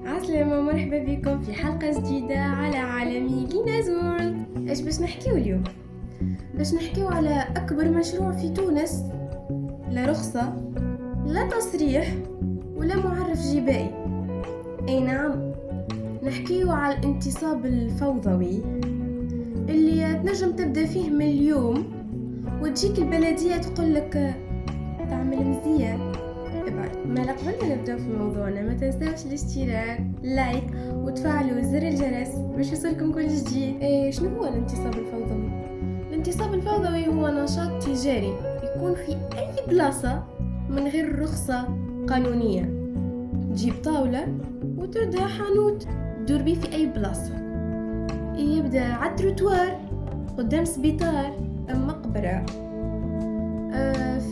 عسلامة، مرحبا بكم في حلقة جديدة على عالمي لينازول. ايش باش نحكيو اليوم؟ باش نحكيو على أكبر مشروع في تونس، لا رخصة لا تصريح ولا معرف جبائي. أي نعم، نحكيو على الانتصاب الفوضوي اللي تنجم تبدأ فيه من اليوم وتجيك البلدية تقولك تعمل مزيان. ما قبل ما نبدأ في موضوعنا ما تنساوش الاشتراك، لايك وتفعلوا زر الجرس باش يوصلكم كل جديد. شنو هو الانتصاب الفوضوي؟ الانتصاب الفوضوي هو نشاط تجاري يكون في أي بلاصة من غير رخصة قانونية. تجيب طاولة وتردها حانوت تدور بيه في أي بلاصة، يبدأ على التروتوار، قدام سبيطار، مقبرة،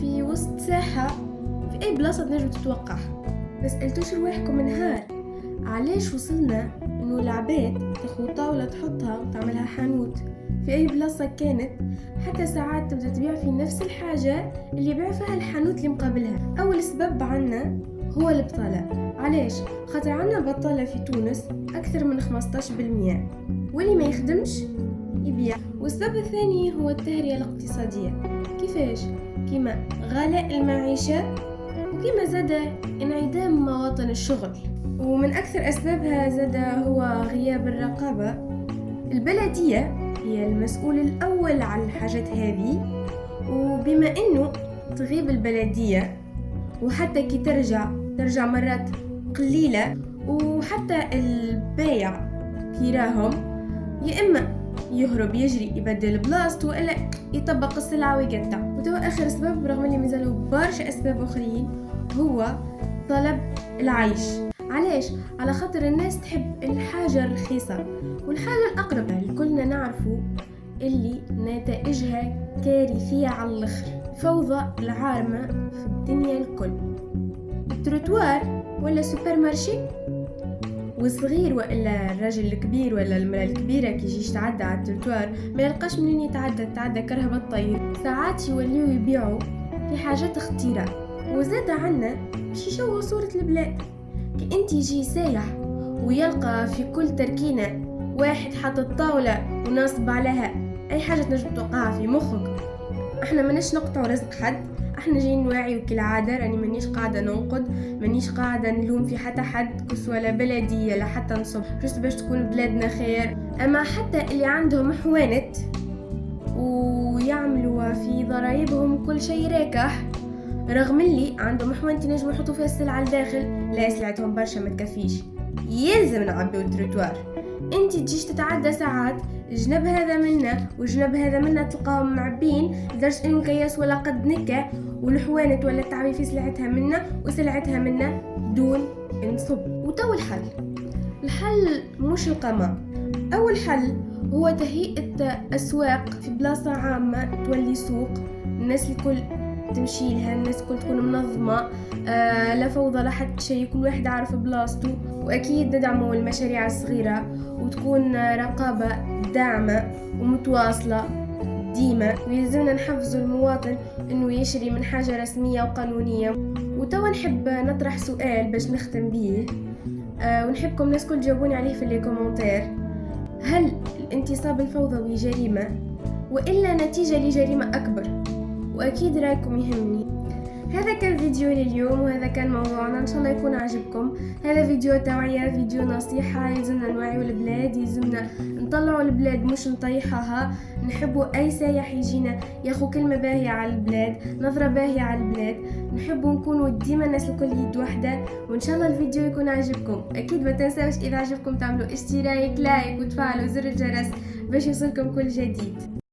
في وسط ساحة، في أي بلاصة تنجم تتوقعها. بس قلتوش رواحكم نهار علاش وصلنا إنه العباد تاخد طاولة تحطها وتعملها حانوت في أي بلاصة كانت، حتى ساعات تبدأ تبيع في نفس الحاجة اللي يبيع فيها الحانوت اللي مقابلها. أول سبب عنا هو البطالة. علاش؟ خاطر عنا بطالة في تونس أكثر من 15%، واللي ما يخدمش يبيع. والسبب الثاني هو التهرية الاقتصادية. كيفاش؟ كيما غلاء المعيشة، وكما زاد انعدام مواطن الشغل. ومن أكثر أسبابها زاد هو غياب الرقابة. البلدية هي المسؤول الأول عن الحاجات هذه، وبما أنه تغيب البلدية وحتى كي ترجع مرات قليلة، وحتى البايع كيراهم يا إما يهرب يجري يبدل بلاصته وإلا يطبق السلعة ويقطع. وتو آخر سبب، رغم اللي مازالوا برشا أسباب أخرين، هو طلب العيش. علاش؟ على خاطر الناس تحب الحاجة الرخيصة والحاجة الأقرب. كلنا نعرفوا اللي نتائجها كارثية على الآخر، فوضى العارمة في الدنيا الكل. التروتوار ولا سوبر مارشي، والصغير وإلا الرجل الكبير ولا المرأة الكبيرة كي يجيش تعدى على التروتوار ما يلقاش منين يتعدى كرهبة الطير. ساعات يوليو يبيعوا في حاجات اختراع. وزاد عنا باش يشوهوا صورة البلاد. كي انت يجي سايح ويلقى في كل تركينة واحد حاطط طاولة وناصب عليها أي حاجة تنجم توقعها في مخك، احنا مناش نقطع رزق حد، احنا جايين نواعي وكالعادة. راني مانيش قاعدة ننقد، مانيش قاعدة نلوم في حتى حد، كسوة لا بلدية لا حتى نصب، جست باش تكون بلادنا خير. اما حتى اللي عندهم حوانت ويعملوا في ضرايبهم كل شيء راكح، رغم اللي عندهم حوانت ينجموا يحطوا فيها السلعة الداخل، لا سلعتهم برشا ما تكفيش، يلزم نعبيو التروتوار. انت تجيش تتعدى ساعات جنب هذا منا وجنب هذا منا تلقاهم معبين لدرجة انه مكياس ولا قد نكا، والحوانت ولا تعبي في سلعتها منا وسلعتها منا دون نصب. وتو الحل مش القمع. اول حل هو تهيئة اسواق في بلاصة عامة تولي سوق، الناس الكل تمشي لها، الناس الكل تكون منظمة، لا فوضى لا حتى شيء، كل واحد عارف بلاصته. واكيد ندعموا المشاريع الصغيرة وتكون رقابة داعمة ومتواصلة ديما، ويلزمنا نحفزوا المواطن انه يشري من حاجة رسمية وقانونية. وتوا نحب نطرح سؤال باش نختم بيه، ونحبكم الناس كل تجاوبوني عليه في الكومنتير. هل الانتصاب الفوضوي جريمة وإلا نتيجة لجريمة أكبر؟ وأكيد رأيكم يهمني. هذا كان فيديو لليوم وهذا كان موضوعنا، إن شاء الله يكون عجبكم. هذا فيديو توعية، فيديو نصيحة، يلزمنا نوعيو البلاد، يلزمنا نطلعوا البلاد مش نطيحها. نحبوا أي سايح يجينا ياخو كلمة باهية على البلاد، نظرة باهية على البلاد. نحبوا نكونوا ديما الناس الكل يد وحدة. وإن شاء الله الفيديو يكون عجبكم. أكيد ما تنساوش إذا عجبكم تعملوا اشتراك، لايك وتفعلوا زر الجرس باش يوصلكم كل جديد.